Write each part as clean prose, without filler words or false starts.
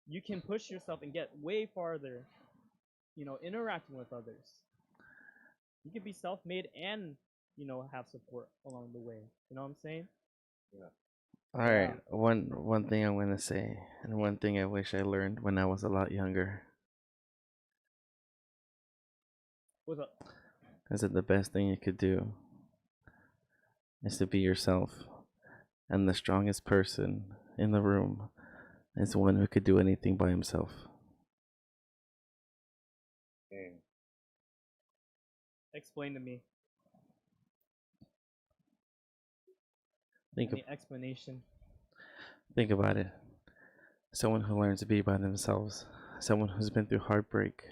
you can push yourself and get way farther. You know, interacting with others. You can be self-made and have support along the way. You know what I'm saying? Yeah. All Yeah. right, one thing I'm gonna say, and one thing I wish I learned when I was a lot younger, What's up? is that the best thing you could do is to be yourself, and the strongest person in the room is the one who could do anything by himself. And Explain to me. Think Any explanation? think about it. Someone who learns to be by themselves, someone who's been through heartbreak,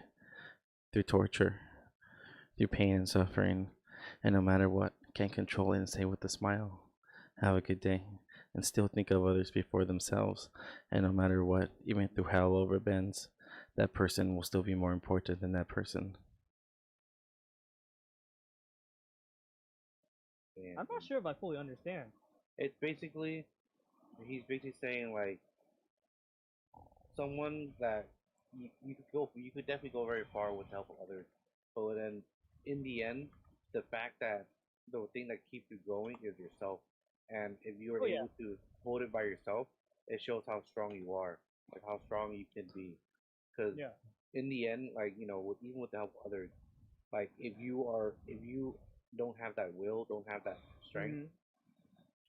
through torture, through pain and suffering, and no matter what, can control it and say with a smile, "Have a good day," and still think of others before themselves. And no matter what, even through hell over bends, that person will still be more important than that person. I'm not and sure if I fully understand. it's basically he's basically saying like someone that you could definitely go very far with the help of others, but then in the end, the fact that the thing that keeps you going is yourself, and if you are Oh yeah. able to hold it by yourself, it shows how strong you are, like how strong you can be, because Yeah. in the end, like even with the help of others, like if you don't have that will, don't have that strength Mhm.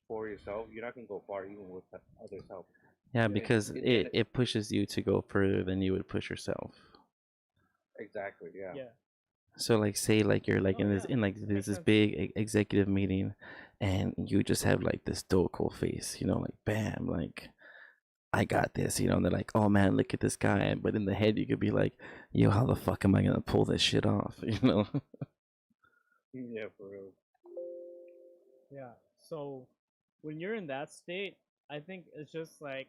for yourself, you're not gonna go far even with others' help. Yeah, Yeah. Like because in the end, it pushes you to go further than you would push yourself. exactly, yeah. Yeah. So like say like you're like No, in this yeah. in like That there's makes this sense. big executive meeting, and you just have like this stoical face, like bam, like I got this, and they're like, oh man, look at this guy. But in the head, you could be like, yo, how the fuck am I gonna pull this shit off? Yeah, for real. Yeah. So when you're in that state, I think it's just like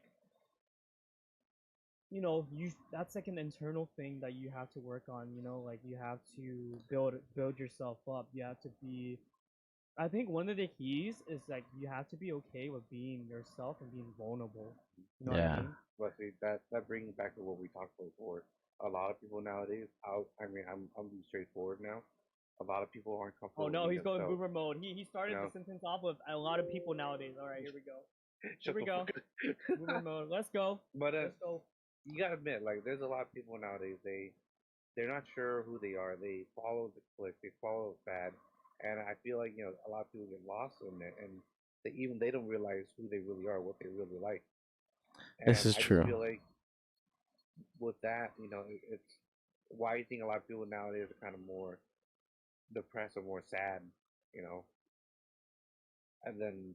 you that's like an internal thing that you have to work on. Like you have to build yourself up. You have to be. I think one of the keys is like you have to be okay with being yourself and being vulnerable. You know what I Yeah. mean? But see, that brings back to what we talked about before. A lot of people nowadays, I mean, I'm being straightforward now. A lot of people aren't Oh comfortable no, being he's going themselves. boomer mode. He You started the know, sentence off with a lot of people nowadays. All right, here we go. Here shut we the go. fuck Boomer up. mode. Let's go. But Let's go. you gotta admit, like, there's a lot of people nowadays. They're not sure who they are. They follow the clique. They follow the fad, and I feel like a lot of people get lost in it, and they don't realize who they really are, what they really like. This And is I just true. feel like with that, it's why you think a lot of people nowadays are kind of more depressed or more sad, you know. And then,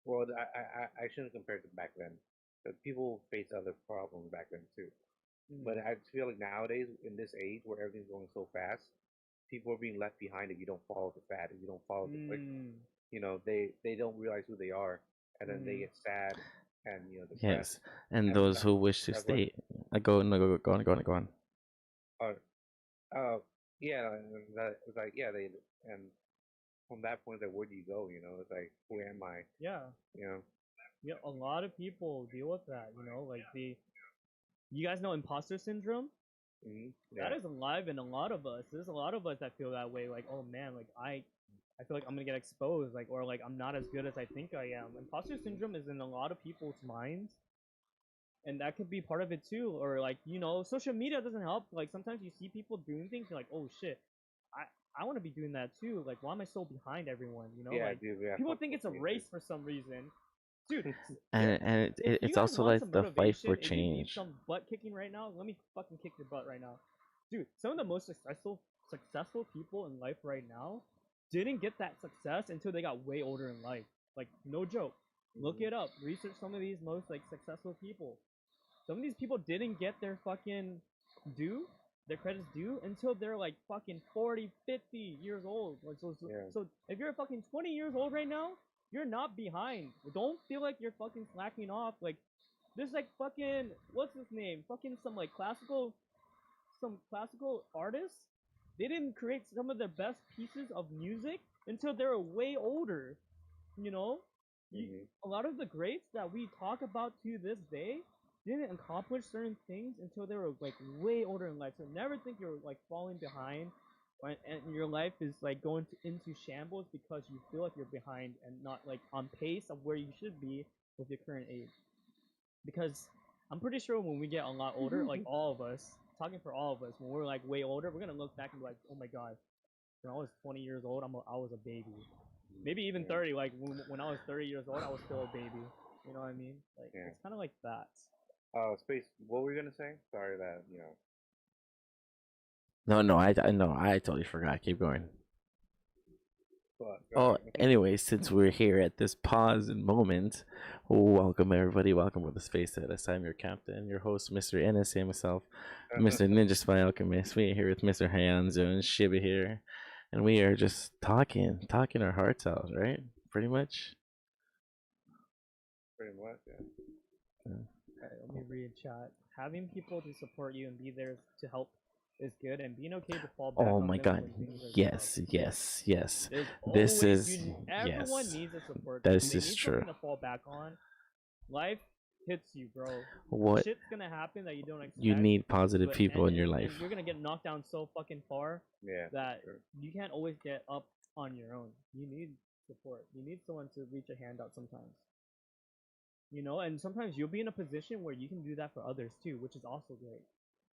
well, I shouldn't compare it to back then, because people face other problems back then too. But Mm. I just feel like nowadays, in this age where everything's going so fast, people are being left behind if you don't follow the fad, if you don't follow the click. Mm. They don't realize who they are, and then they Mm. get sad and depressed, Yes. And and those who wish to that's why stay, I go no go on, go on, go on. uh, uh yeah, and that it's like yeah they and from that point, like, where do you go? It's like, who am I? Yeah. You know? Yeah. A lot of people deal with that. Like you guys know imposter syndrome. That Yeah. is alive in a lot of us. There's a lot of us that feel that way. Like, oh man, like I feel like I'm gonna get exposed. Like, or like I'm not as good as I think I am. Imposter syndrome is in a lot of people's minds, and that could be part of it too. Or like social media doesn't help. Like sometimes you see people doing things, you're like, oh shit, I want to be doing that too. Like, why am I so behind everyone? Yeah, Like dude. Yeah, people fuck think it's a social media. race for some reason, dude. Here, And if you it's guys also want like some the fight for motivation, if you need change. some butt kicking right now, let me fucking kick your butt right now, dude. Some of the most successful people in life right now didn't get that success until they got way older in life. Like no joke. Look hmm it up. Research some of these most like successful people. Some of these people didn't get their fucking due, their credits due until they're like fucking 40, 50 years old. Like, Yeah. so if you're fucking 20 years old right now, you're not behind. Don't feel like you're fucking slacking off. Like, there's like fucking, what's his name? Fucking some classical artists. They didn't create some of their best pieces of music until they were way older. You know, you, hmm a lot of the greats that we talk about to this day, didn't accomplish certain things until they were like way older in life. So never think you're like falling behind, and your life is like going into shambles because you feel like you're behind and not like on pace of where you should be with your current age. Because I'm pretty sure when we get a lot older, like all of us, talking for all of us, when we're like way older, we're gonna look back and be like, oh my god, when I was 20 years old, I was a baby. Maybe even 30. Like when I was 30 years old, I was still a baby. You know what I mean? Like it's kind of like that. Space. What were you gonna say? Sorry that No, I totally forgot. Keep going. But, Oh, anyway, since we're here at this pause and moment, welcome everybody. Welcome to the Space Head. I'm your captain, your host, Mr. NSA myself, Mr. Ninja Spy Alchemist. We are here with Mr. Hayanzo and Shiba here, and we are just talking our hearts out, right? Pretty much. Pretty much, yeah. Alright, let me read chat. Having people to support you and be there to help is good, and being okay to fall back. Oh on my them god! when things are Yes, tough. yes, yes. There's This always- is everyone yes. needs a support. This They is need true. something to fall back on. Life hits you, bro. What Shit's gonna happen that you don't expect. you need positive but- people in and- your and life. you're gonna get knocked down so fucking far Yeah. that sure. you can't always get up on your own. You need support. You need someone to reach a hand out sometimes. You know, and sometimes you'll be in a position where you can do that for others too, which is also great.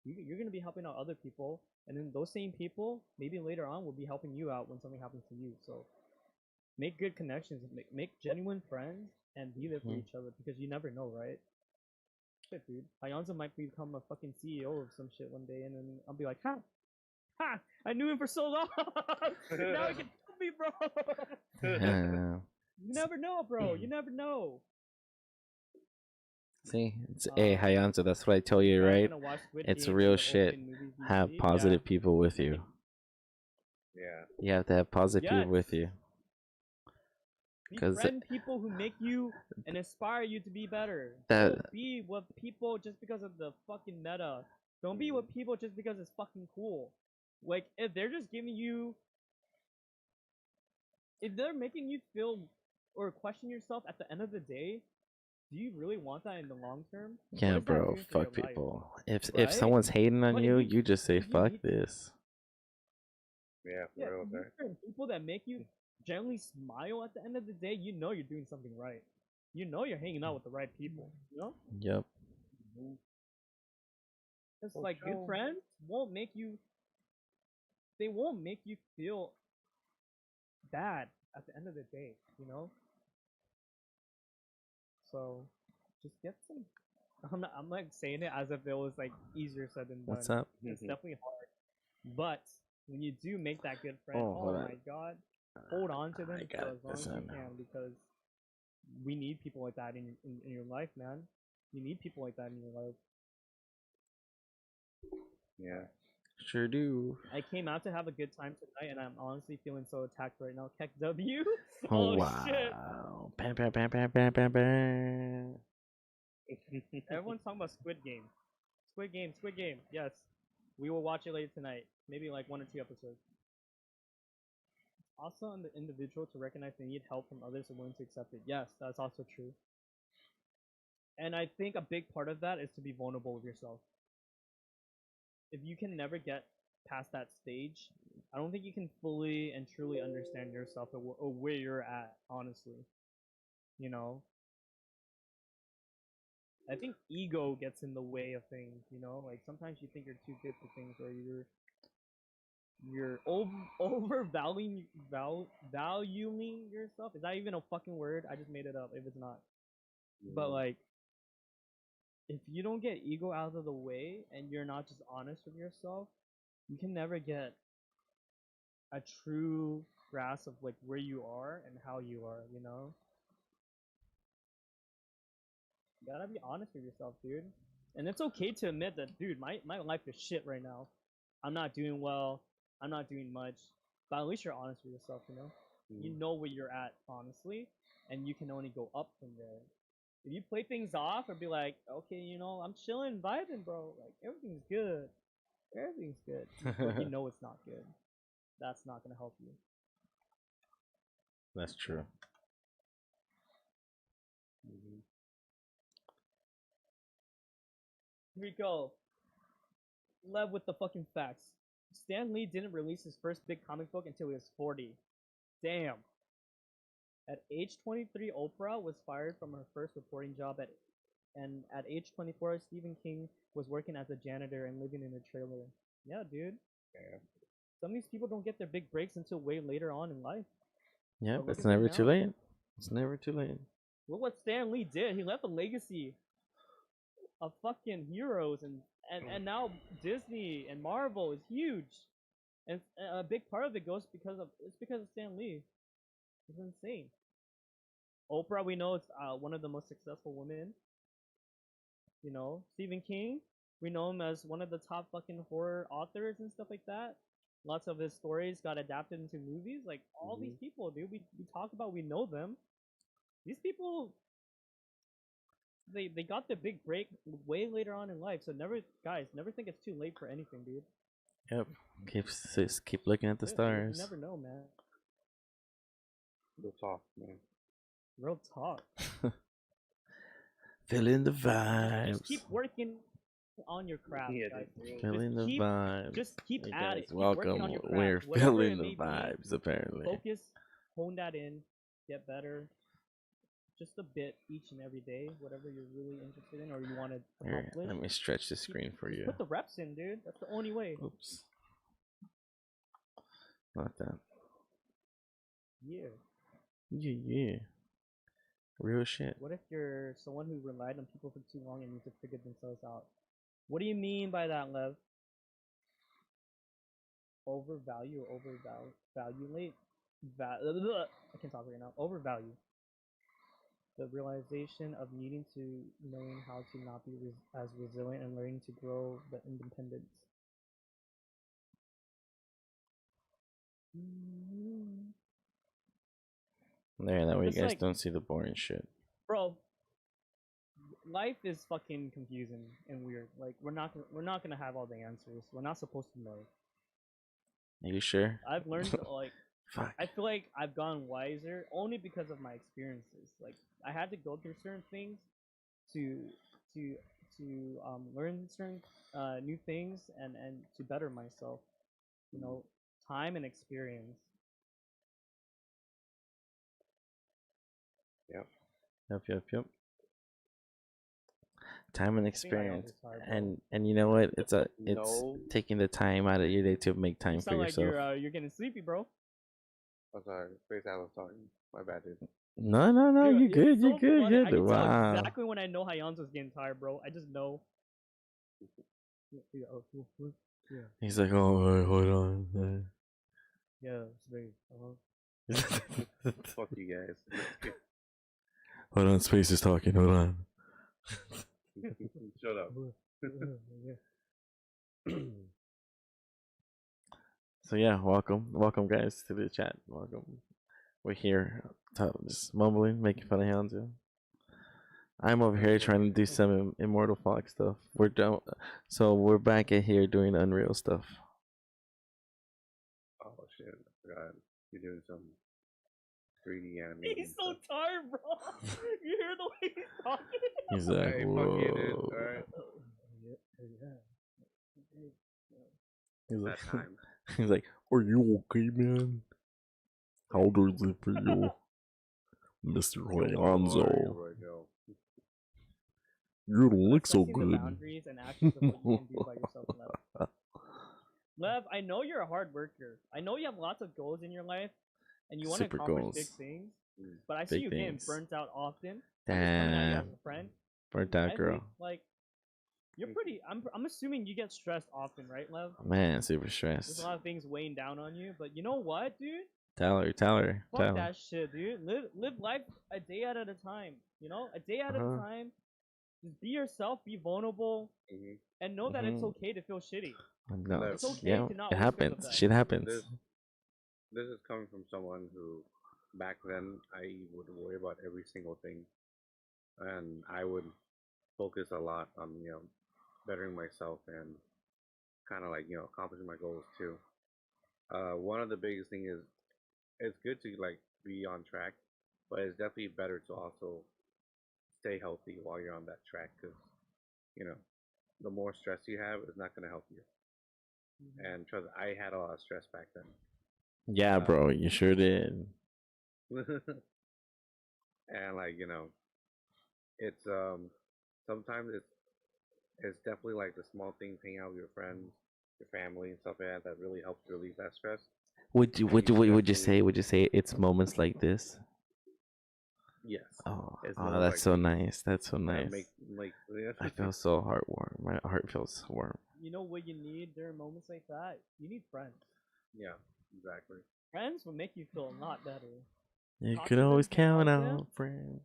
You're gonna be helping out other people, and then those same people, maybe later on, will be helping you out when something happens to you. So make good connections, make genuine friends, and be there for Mhm. each other because you never know, right? Shit, dude. Hayanzo might become a fucking CEO of some shit one day, and then I'll be like, ha! I knew him for so long. Now he can kill me, bro. You never know, bro. You never know. See, it's Hayanzo. That's what I tell you, I'm right? gonna watch Squid It's Game real and the shit. Open Movies Have DVD. positive people with you. Yeah. You have to have positive people with you. Befriend people who make you and inspire you to be better. That- Don't be with people just because of the fucking meta. Don't be with people just because it's fucking cool. Like, if they're just giving you... If they're making you feel or question yourself at the end of the day, do you really want that in the long term? What Yeah, is that bro. doing for Fuck your life? people. If Right? someone's hating on But if you, you- you just say if you fuck need- this. Yeah. Yeah, For real, if right? you're certain people that make you generally smile at the end of the day, you know you're doing something right. You know you're hanging out with the right people. You know? Yep. It's Oh, like good Joe. friends won't make you. They won't make you feel bad at the end of the day. You know. So, just get some. I'm like saying it as if it was like easier said than done. What's up? It's definitely hard, but when you do make that good friend, Oh, hold oh on. my god, hold on to them I for got as long as you this can because we need people like that in your life, man. You need people like that in your life. Yeah. Sure do. I came out to have a good time tonight, and I'm honestly feeling so attacked right now. Keck W. Oh, shit! wow. Bam, bam, bam, bam, bam, bam, bam. Everyone's talking about Squid Game. Squid Game. Squid Game. Yes, we will watch it later tonight. Maybe like 1 or 2 episodes. Also, on the individual to recognize they need help from others and willing to accept it. Yes, that's also true. And I think a big part of that is to be vulnerable with yourself. If you can never get past that stage, I don't think you can fully and truly understand yourself or where you're at, honestly. You know? I think ego gets in the way of things, you know? Like, sometimes you think you're too good for things, or you're overvaluing valuing yourself. Is that even a fucking word? I just made it up if it's not. But like, if you don't get ego out of the way and you're not just honest with yourself, you can never get a true grasp of like where you are and how you are, you know? You gotta be honest with yourself, dude. And it's okay to admit that, dude, my life is shit right now. I'm not doing well. I'm not doing much. But at least you're honest with yourself, you know? You know where you're at, honestly, and you can only go up from there. If you play things off or be like, okay, you know, I'm chilling, vibing, bro. Like, everything's good. Everything's good. But you know it's not good. That's not gonna help you. That's true. Here we go. Lev with the fucking facts. Stan Lee didn't release his first big comic book until he was 40. Damn. At age 23, Oprah was fired from her first reporting job and at age 24, Stephen King was working as a janitor and living in a trailer. Yeah, dude. Yeah. Some of these people don't get their big breaks until way later on in life. Yeah, But but look it's at them never too now. late. It's never too late. Look what Stan Lee did. He left a legacy of fucking heroes and now Disney and Marvel is huge. And a big part of it goes because of Stan Lee. It's insane. Oprah, we know, is one of the most successful women. You know, Stephen King, we know him as one of the top fucking horror authors and stuff like that. Lots of his stories got adapted into movies. Like all these people, dude, we talk about, we know them. These people, they got their big break way later on in life. So never, guys, never think it's too late for anything, dude. Yep. Keep looking at the Yeah, dude, stars. you never know, man. Real talk, man. Real talk. Feel in the vibes. Just keep working on your craft, Yeah, guys. dude. Feeling the vibes. Just keep Hey at guys, it. Keep working welcome. on your craft. We're Whatever feeling it the may be, vibes, apparently. focus, hone that in, get better. Just a bit each and every day, whatever you're really interested in or you want to Here, accomplish. let me stretch the screen for Just you. put the reps in, dude. That's the only way. Oops. Not that. Yeah. Yeah. Real shit. What if you're someone who relied on people for too long and need to figure themselves out? What do you mean by that, Lev? Overvalue or overvalulate? I can't talk right now. Overvalue. The realization of needing to knowing how to not be as resilient and learning to grow the independence. There, that way you It's guys like- don't see the boring shit. Bro, life is fucking confusing and weird. Like we're not gonna have all the answers. We're not supposed to know. Are you sure? I've learned like Fuck. I feel like I've gotten wiser only because of my experiences. Like I had to go through certain things to learn certain new things and to better myself. You know, time and experience. Yep. Time and I think I experience. overtired, bro. And you know what? It's No. taking the time out of your day to make time You for sound like yourself. you're getting sleepy, bro. I'm sorry. Space I was talking. My bad, dude. No, Dude, you it's good, so you good, funny. I good. can tell Wow. exactly when I know Hayans was getting tired, bro. I just know. Yeah, He's like, oh, alright, hold on. yeah, it's very. Fuck you guys. Hold on, Space is talking, hold on. Shut up. So yeah, welcome guys to the chat. Welcome. We're here, just mumbling, making fun of Hanzo. I'm over here trying to do some Immortal Fox stuff. We're done, so we're back at here doing Unreal stuff. Oh shit! I forgot. You're doing some 3D animation. He's so tired, bro. You hear the way he's talking? He's like, Hey, fuck you, dude. whoa. Alright. He's That like, time. he's like, are you okay, man? How does it feel, Mr. Alonzo? You don't look so Assessing the good. boundaries and actions of what you can do by yourself, Lev. Lev, I know you're a hard worker. I know you have lots of goals in your life, and you want to Super accomplish goals. big things. But I see Big you getting things. burnt out often. I'm just coming at you as Damn, a friend. burnt I out think, girl. like, you're pretty. I'm assuming you get stressed often, right, Lev? Man, super There's stressed. a lot of things weighing down on you. But you know what, dude? Tell her. Fuck that shit, dude. Live life a day at a time. You know, a day at a Uh-huh. time. Just be yourself, be vulnerable, Mhm. and know that it's Mhm. okay to feel shitty. No, It's okay yeah, to not it always feel the happens. best. Shit happens. This is coming from someone who, back then, I would worry about every single thing, and I would focus a lot on bettering myself and kind of like accomplishing my goals too. One of the biggest thing is it's good to like be on track, but it's definitely better to also stay healthy while you're on that track because you know the more stress you have is not gonna help you. Mhm. And trust me, I had a lot of stress back then. Yeah, bro, you sure did. And like it's sometimes it's definitely like the small things, hanging out with your friends, your family, and stuff like that that really helps relieve that stress. Would you And would you you should would you definitely say it's moments like this? yes, Oh, it's oh, moments that's like so these nice. That's so that nice. make I feel so heartwarm. My heart feels warm. You know what you need during moments like that? You need friends. yeah, exactly. Friends will make you feel a lot better. You Talk can to always them, hang out count with them. out friends.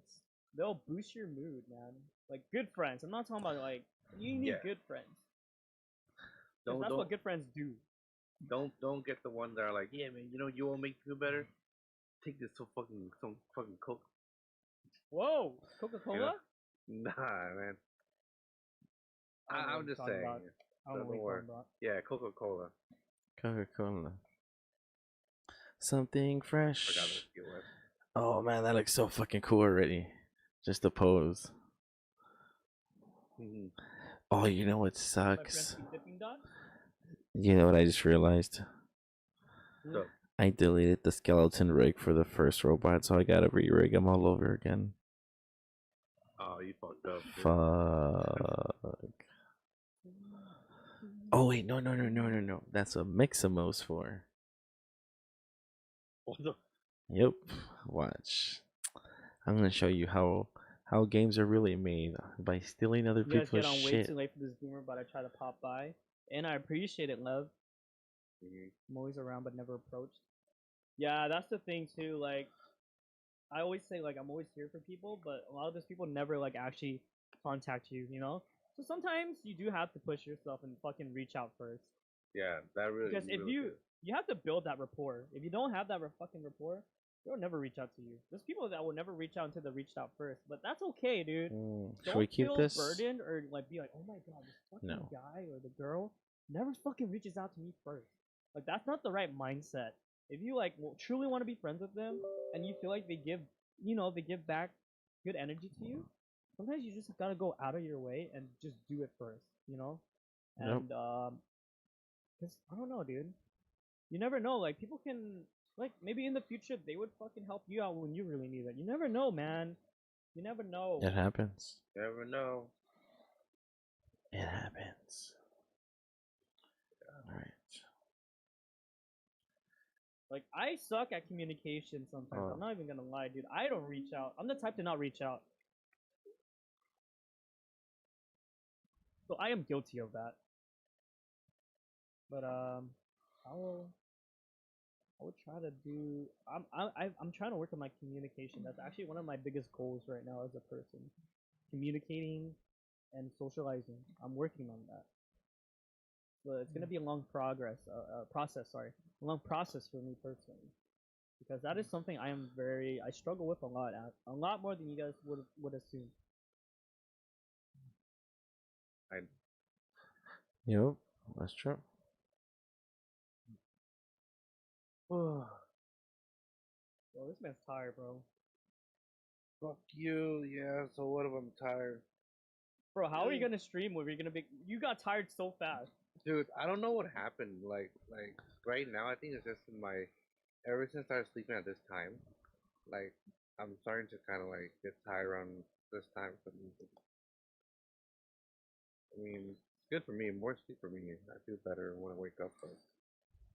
They'll boost your mood, man. Like good friends. I'm not talking about like you need Yeah, good friends. Because don't that's don't what good friends do. don't get the ones that are like, yeah, man, you want to make you feel better? Take this some fucking coke, Whoa, Coca you know? Cola? Nah, man. I don't know what I'm you're just talking saying. about. I don't know So what don't you're worry. talking about. Yeah, Coca Cola. Coca-Cola. Something Forgot what fresh. it was. Oh man, that looks so fucking cool already. Just the pose. Mhm. Oh, you know what My friends sucks? keep dipping dots. You know what I just realized? So I deleted the skeleton rig for the first robot, so I gotta re-rig them all over again. oh, you fucked up, dude. Fuck. Oh wait, no. That's what Miximo's for. What the? Yep. Watch. I'm gonna show you how games are really made by stealing other You guys people's get on way shit. too late for this boomer, but I try to pop by. And I appreciate it, love. Mhm. I'm always around but never approached. Yeah, that's the thing too. Like I always say like I'm always here for people, but a lot of those people never like actually contact you, you know? So sometimes you do have to push yourself and fucking reach out first. Yeah, that really Because you if really did. you have to build that rapport. If you don't have that fucking rapport, they'll never reach out to you. There's people that will never reach out until they reached out first, but that's okay, dude. Should we Don't keep feel this? burdened or like be like, oh my god, this fucking No. guy or the girl never fucking reaches out to me first. Like that's not the right mindset. If you like truly want to be friends with them and you feel like they give, they give back good energy to you, sometimes you just gotta go out of your way and just do it first, you know. Nope. And cause I don't know, dude. You never know. Like people can like maybe in the future they would fucking help you out when you really need it. You never know, man. You never know. It happens. Never know. It happens. Alright. Like I suck at communication sometimes. I'm not even gonna lie, dude. I don't reach out. I'm the type to not reach out. So I am guilty of that. But I will I would try to do. I'm trying to work on my communication. That's actually one of my biggest goals right now as a person. Communicating and socializing. I'm working on that. So it's gonna be a long process. Sorry, a long process for me personally, because that is something I struggle with a lot, a lot more than you guys would assume. I Yep. That's true. Bro, this man's tired, bro. fuck you. Yeah. So what if I'm tired, Bro, how are you gonna stream when you're gonna be? You got tired so fast. dude? I don't know what happened. Like right now, I think it's just my ever since I started sleeping at this time. Like I'm starting to kind of like get tired around this time. I mean, it's good for me. More sleep for me. I feel better when I wake up. Though.